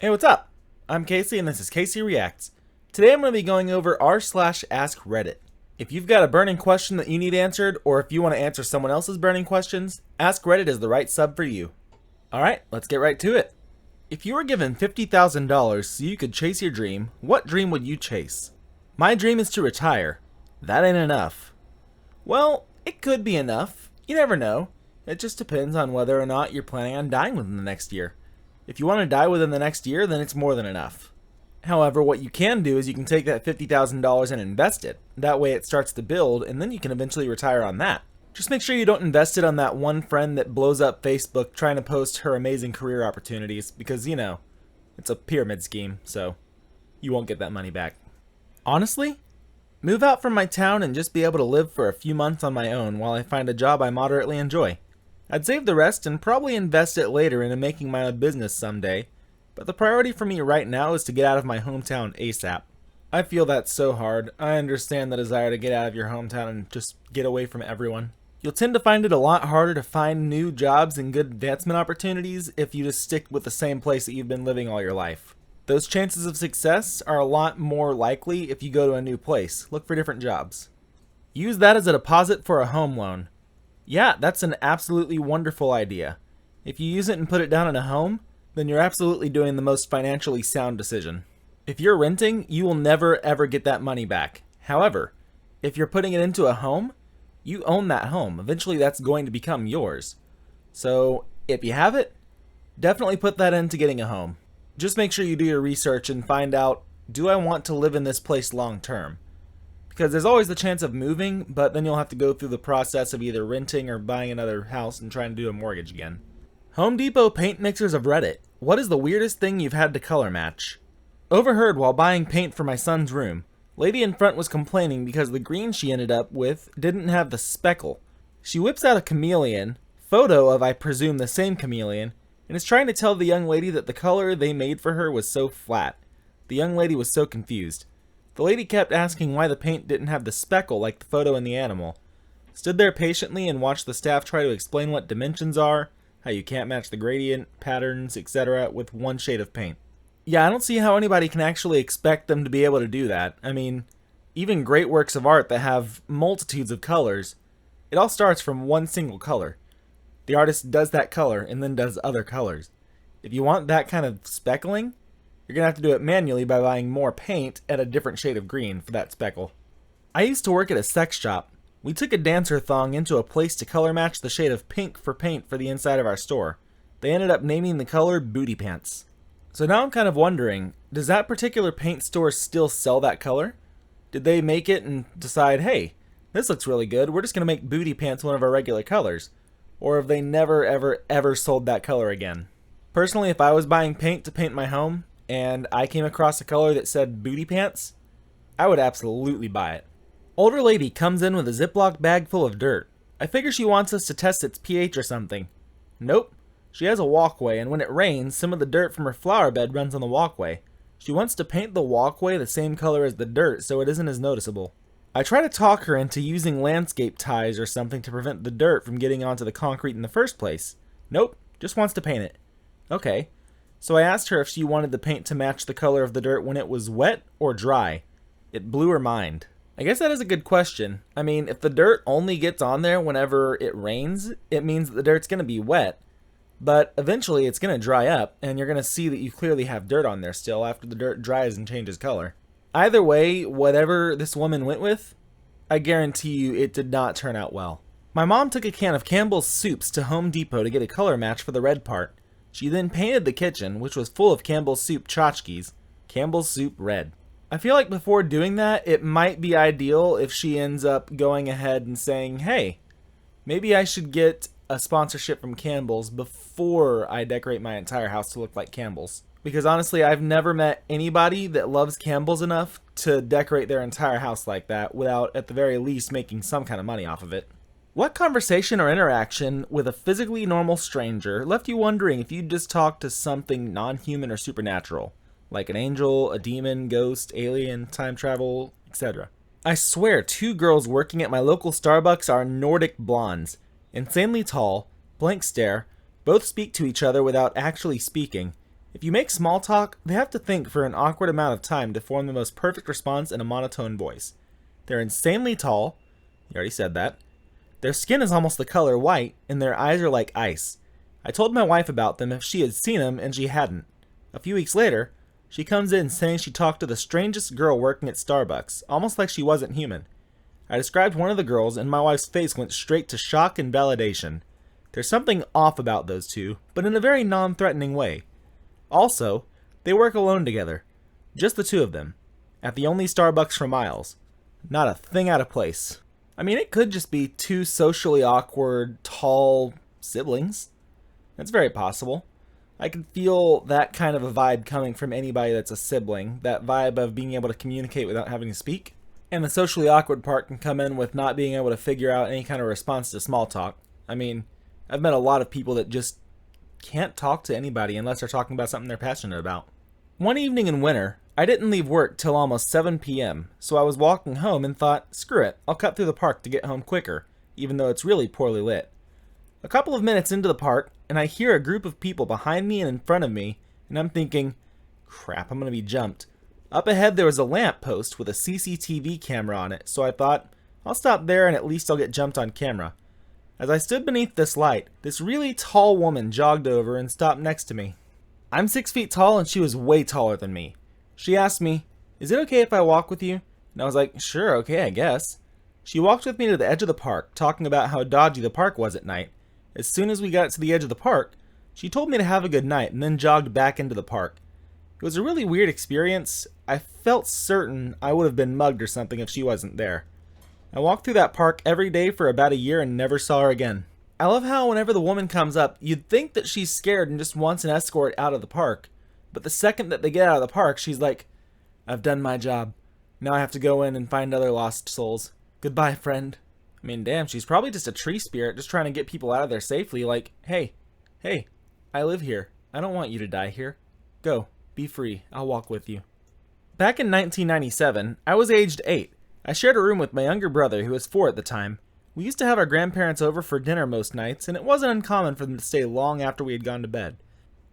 Hey, what's up? I'm Casey and this is CaseyReacts. Today I'm going to be going over r/askreddit. If you've got a burning question that you need answered, or if you want to answer someone else's burning questions, Ask Reddit is the right sub for you. Alright, let's get right to it. If you were given $50,000 so you could chase your dream, what dream would you chase? My dream is to retire. That ain't enough. Well, it could be enough. You never know. It just depends on whether or not you're planning on dying within the next year. If you want to die within the next year, then it's more than enough. However, what you can do is you can take that $50,000 and invest it. That way it starts to build, and then you can eventually retire on that. Just make sure you don't invest it on that one friend that blows up Facebook trying to post her amazing career opportunities, because, it's a pyramid scheme, so you won't get that money back. Honestly, move out from my town and just be able to live for a few months on my own while I find a job I moderately enjoy. I'd save the rest and probably invest it later into making my own business someday, but the priority for me right now is to get out of my hometown ASAP. I feel that's so hard. I understand the desire to get out of your hometown and just get away from everyone. You'll tend to find it a lot harder to find new jobs and good advancement opportunities if you just stick with the same place that you've been living all your life. Those chances of success are a lot more likely if you go to a new place. Look for different jobs. Use that as a deposit for a home loan. Yeah, that's an absolutely wonderful idea. If you use it and put it down in a home, then you're absolutely doing the most financially sound decision. If you're renting, you will never ever get that money back. However, if you're putting it into a home, you own that home. Eventually that's going to become yours. So if you have it, definitely put that into getting a home. Just make sure you do your research and find out, do I want to live in this place long term? Because there's always the chance of moving, but then you'll have to go through the process of either renting or buying another house and trying to do a mortgage again. Home Depot paint mixers of Reddit. What is the weirdest thing you've had to color match? Overheard while buying paint for my son's room. Lady in front was complaining because the green she ended up with didn't have the speckle. She whips out a chameleon, photo of I presume the same chameleon, and is trying to tell the young lady that the color they made for her was so flat. The young lady was so confused. The lady kept asking why the paint didn't have the speckle like the photo in the animal. Stood there patiently and watched the staff try to explain what dimensions are, how you can't match the gradient, patterns, etc. with one shade of paint. Yeah, I don't see how anybody can actually expect them to be able to do that. I mean, even great works of art that have multitudes of colors, it all starts from one single color. The artist does that color and then does other colors. If you want that kind of speckling, you're going to have to do it manually by buying more paint at a different shade of green for that speckle. I used to work at a sex shop. We took a dancer thong into a place to color match the shade of pink for paint for the inside of our store. They ended up naming the color Booty Pants. So now I'm kind of wondering, does that particular paint store still sell that color? Did they make it and decide, hey, this looks really good, we're just going to make Booty Pants one of our regular colors? Or have they never ever sold that color again? Personally, if I was buying paint to paint my home, and I came across a color that said Booty Pants, I would absolutely buy it. Older lady comes in with a Ziploc bag full of dirt. I figure she wants us to test its pH or something. Nope. She has a walkway, and when it rains, some of the dirt from her flower bed runs on the walkway. She wants to paint the walkway the same color as the dirt so it isn't as noticeable. I try to talk her into using landscape ties or something to prevent the dirt from getting onto the concrete in the first place. Nope, just wants to paint it. Okay. So I asked her if she wanted the paint to match the color of the dirt when it was wet or dry. It blew her mind. I guess that is a good question. I mean, if the dirt only gets on there whenever it rains, it means that the dirt's going to be wet. But eventually it's going to dry up, and you're going to see that you clearly have dirt on there still after the dirt dries and changes color. Either way, whatever this woman went with, I guarantee you it did not turn out well. My mom took a can of Campbell's soups to Home Depot to get a color match for the red part. She then painted the kitchen, which was full of Campbell's soup tchotchkes, Campbell's soup red. I feel like before doing that, it might be ideal if she ends up going ahead and saying, hey, maybe I should get a sponsorship from Campbell's before I decorate my entire house to look like Campbell's. Because honestly, I've never met anybody that loves Campbell's enough to decorate their entire house like that without at the very least making some kind of money off of it. What conversation or interaction with a physically normal stranger left you wondering if you'd just talked to something non-human or supernatural, like an angel, a demon, ghost, alien, time travel, etc.? I swear 2 girls working at my local Starbucks are Nordic blondes. Insanely tall, blank stare, both speak to each other without actually speaking, If you make small talk, they have to think for an awkward amount of time to form the most perfect response in a monotone voice. They're insanely tall. You already said that. Their skin is almost the color white, and their eyes are like ice. I told my wife about them if she had seen them, and she hadn't. A few weeks later, she comes in saying she talked to the strangest girl working at Starbucks, almost like she wasn't human. I described one of the girls, and my wife's face went straight to shock and validation. There's something off about those two, but in a very non-threatening way. Also, they work alone together. Just the two of them. At the only Starbucks for miles. Not a thing out of place. I mean, it could just be two socially awkward, tall siblings. That's very possible. I can feel that kind of a vibe coming from anybody that's a sibling. That vibe of being able to communicate without having to speak. And the socially awkward part can come in with not being able to figure out any kind of response to small talk. I mean, I've met a lot of people that just can't talk to anybody unless they're talking about something they're passionate about. One evening in winter, I didn't leave work till almost 7 p.m., so I was walking home and thought, screw it, I'll cut through the park to get home quicker, even though it's really poorly lit. A couple of minutes into the park, and I hear a group of people behind me and in front of me, and I'm thinking, crap, I'm gonna be jumped. Up ahead there was a lamp post with a CCTV camera on it, so I thought, I'll stop there and at least I'll get jumped on camera. As I stood beneath this light, this really tall woman jogged over and stopped next to me. I'm 6 feet tall and she was way taller than me. She asked me, is it okay if I walk with you? And I was like, sure, okay, I guess. She walked with me to the edge of the park, talking about how dodgy the park was at night. As soon as we got to the edge of the park, she told me to have a good night and then jogged back into the park. It was a really weird experience. I felt certain I would have been mugged or something if she wasn't there. I walked through that park every day for about a year and never saw her again. I love how whenever the woman comes up, you'd think that she's scared and just wants an escort out of the park. But the second that they get out of the park, she's like, I've done my job. Now I have to go in and find other lost souls. Goodbye, friend. I mean, damn, she's probably just a tree spirit just trying to get people out of there safely. Like, hey, I live here. I don't want you to die here. Go, be free. I'll walk with you. Back in 1997, I was aged 8. I shared a room with my younger brother, who was 4 at the time. We used to have our grandparents over for dinner most nights, and it wasn't uncommon for them to stay long after we had gone to bed.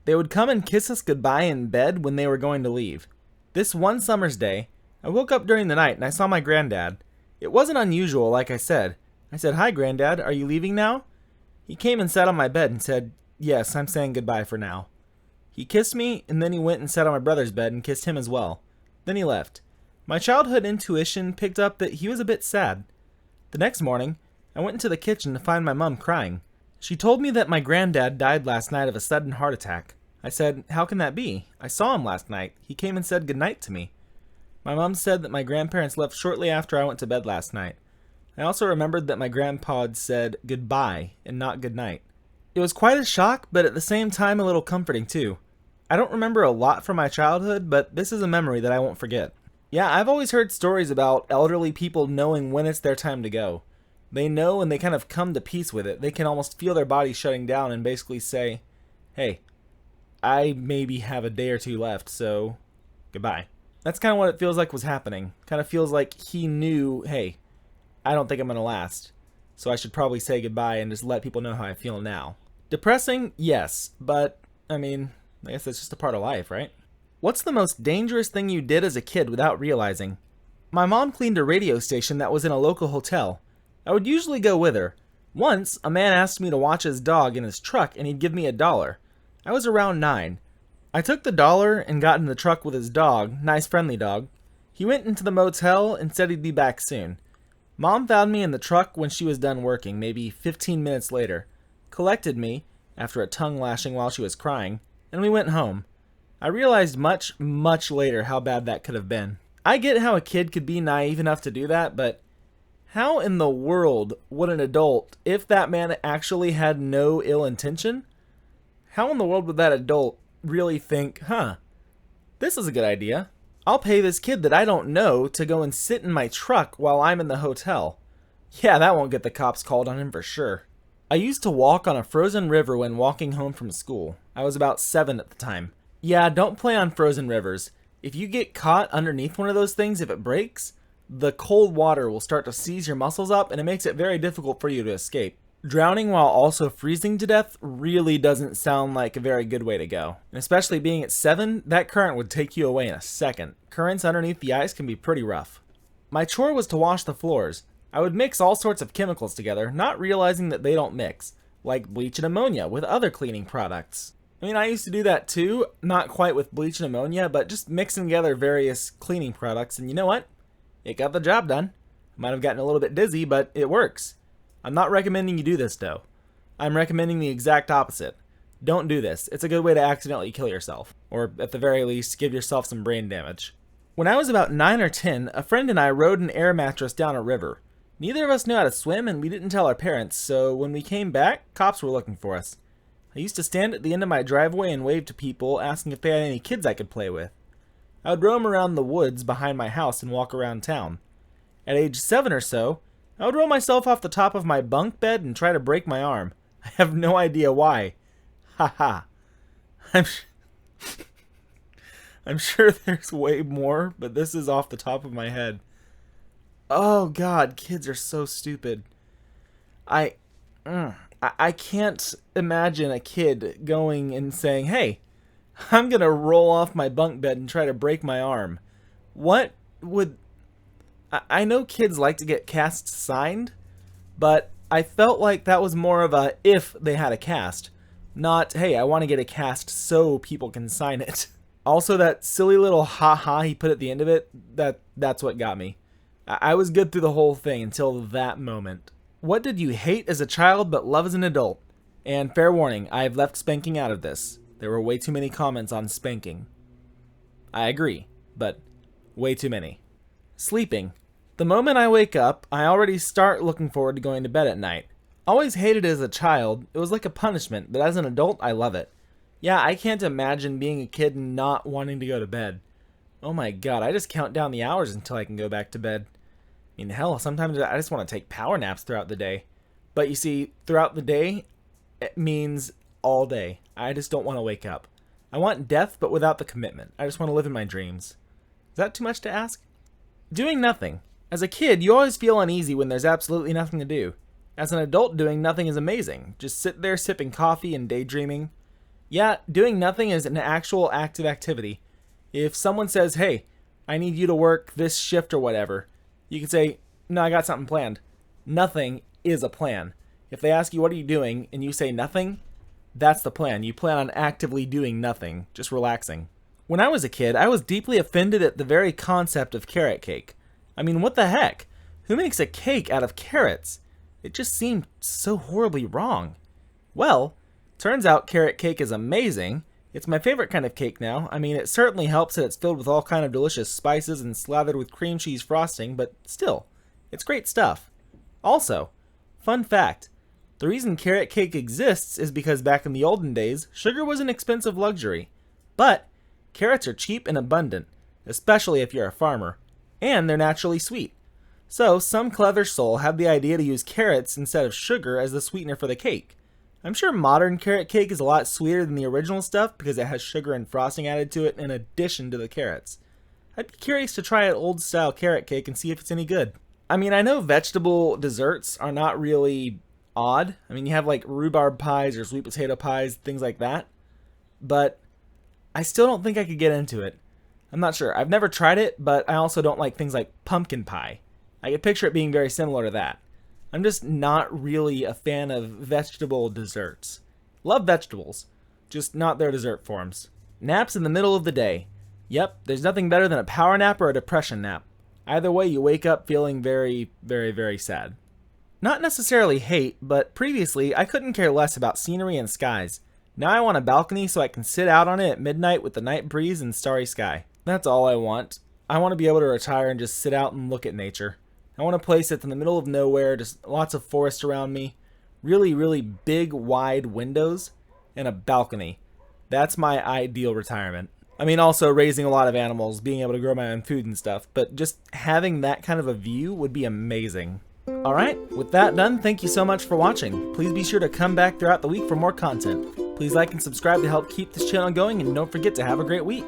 They would come and kiss us goodbye in bed when they were going to leave. This one summer's day, I woke up during the night and I saw my granddad. It wasn't unusual, like I said. I said, hi, Granddad, are you leaving now? He came and sat on my bed and said, yes, I'm saying goodbye for now. He kissed me, and then he went and sat on my brother's bed and kissed him as well. Then he left. My childhood intuition picked up that he was a bit sad. The next morning, I went into the kitchen to find my mom crying. She told me that my granddad died last night of a sudden heart attack. I said, how can that be? I saw him last night. He came and said goodnight to me. My mom said that my grandparents left shortly after I went to bed last night. I also remembered that my grandpa had said goodbye and not goodnight. It was quite a shock, but at the same time a little comforting too. I don't remember a lot from my childhood, but this is a memory that I won't forget. Yeah, I've always heard stories about elderly people knowing when it's their time to go. They know and they kind of come to peace with it. They can almost feel their body shutting down and basically say, hey, I maybe have a day or two left, so goodbye. That's kind of what it feels like was happening. Kind of feels like he knew, hey, I don't think I'm going to last, so I should probably say goodbye and just let people know how I feel now. Depressing? Yes, but, I mean, I guess that's just a part of life, right? What's the most dangerous thing you did as a kid without realizing? My mom cleaned a radio station that was in a local hotel. I would usually go with her. Once, a man asked me to watch his dog in his truck and he'd give me $1. I was around 9. I took the $1 and got in the truck with his dog, nice friendly dog. He went into the motel and said he'd be back soon. Mom found me in the truck when she was done working, maybe 15 minutes later, collected me, after a tongue lashing while she was crying, and we went home. I realized much, much later how bad that could have been. I get how a kid could be naive enough to do that, but how in the world would an adult, if that man actually had no ill intention, how in the world would that adult really think, this is a good idea. I'll pay this kid that I don't know to go and sit in my truck while I'm in the hotel. Yeah, that won't get the cops called on him for sure. I used to walk on a frozen river when walking home from school. I was about 7 at the time. Yeah, don't play on frozen rivers. If you get caught underneath one of those things, if it breaks, the cold water will start to seize your muscles up and it makes it very difficult for you to escape. Drowning while also freezing to death really doesn't sound like a very good way to go. And especially being at 7, that current would take you away in a second. Currents underneath the ice can be pretty rough. My chore was to wash the floors. I would mix all sorts of chemicals together, not realizing that they don't mix, like bleach and ammonia with other cleaning products. I mean, I used to do that too, not quite with bleach and ammonia, but just mixing together various cleaning products, and you know what? It got the job done. Might have gotten a little bit dizzy, but it works. I'm not recommending you do this though. I'm recommending the exact opposite. Don't do this. It's a good way to accidentally kill yourself, or at the very least, give yourself some brain damage. When I was about 9 or 10, a friend and I rode an air mattress down a river. Neither of us knew how to swim, and we didn't tell our parents, so when we came back, cops were looking for us. I used to stand at the end of my driveway and wave to people, asking if they had any kids I could play with. I would roam around the woods behind my house and walk around town. At age 7 or so, I would roll myself off the top of my bunk bed and try to break my arm. I have no idea why. Haha. I'm sure there's way more, but this is off the top of my head. Oh god, kids are so stupid. I can't imagine a kid going and saying, "Hey, I'm gonna roll off my bunk bed and try to break my arm." What would... I know kids like to get casts signed, but I felt like that was more of a if they had a cast, not, hey, I want to get a cast so people can sign it. Also, that silly little ha-ha he put at the end of it, that's what got me. I was good through the whole thing until that moment. What did you hate as a child but love as an adult? And fair warning, I've left spanking out of this. There were way too many comments on spanking. I agree, but way too many. Sleeping. The moment I wake up, I already start looking forward to going to bed at night. Always hated it as a child. It was like a punishment, but as an adult, I love it. Yeah, I can't imagine being a kid and not wanting to go to bed. Oh my god, I just count down the hours until I can go back to bed. I mean, hell, sometimes I just want to take power naps throughout the day. But you see, throughout the day, it means all day. I just don't want to wake up. I want death, but without the commitment. I just want to live in my dreams. Is that too much to ask? Doing nothing. As a kid, you always feel uneasy when there's absolutely nothing to do. As an adult, doing nothing is amazing. Just sit there sipping coffee and daydreaming. Yeah, doing nothing is an actual active activity. If someone says, hey, I need you to work this shift or whatever, you can say, no, I got something planned. Nothing is a plan. If they ask you, what are you doing, and you say nothing, that's the plan. You plan on actively doing nothing, just relaxing. When I was a kid, I was deeply offended at the very concept of carrot cake. I mean, what the heck? Who makes a cake out of carrots? It just seemed so horribly wrong. Well, turns out carrot cake is amazing. It's my favorite kind of cake now. I mean, it certainly helps that it's filled with all kind of delicious spices and slathered with cream cheese frosting, but still, it's great stuff. Also, fun fact, the reason carrot cake exists is because back in the olden days, sugar was an expensive luxury. But carrots are cheap and abundant, especially if you're a farmer, and they're naturally sweet. So some clever soul had the idea to use carrots instead of sugar as the sweetener for the cake. I'm sure modern carrot cake is a lot sweeter than the original stuff because it has sugar and frosting added to it in addition to the carrots. I'd be curious to try an old style carrot cake and see if it's any good. I mean, I know vegetable desserts are not really odd. I mean, you have like rhubarb pies or sweet potato pies, things like that. But I still don't think I could get into it. I'm not sure. I've never tried it, but I also don't like things like pumpkin pie. I could picture it being very similar to that. I'm just not really a fan of vegetable desserts. Love vegetables, just not their dessert forms. Naps in the middle of the day. Yep, there's nothing better than a power nap or a depression nap. Either way, you wake up feeling very, very, very sad. Not necessarily hate, but previously I couldn't care less about scenery and skies. Now I want a balcony so I can sit out on it at midnight with the night breeze and starry sky. That's all I want. I want to be able to retire and just sit out and look at nature. I want a place that's in the middle of nowhere, just lots of forest around me, really, really big, wide windows, and a balcony. That's my ideal retirement. I mean, also raising a lot of animals, being able to grow my own food and stuff, but just having that kind of a view would be amazing. Alright, with that done, thank you so much for watching. Please be sure to come back throughout the week for more content. Please like and subscribe to help keep this channel going, and don't forget to have a great week.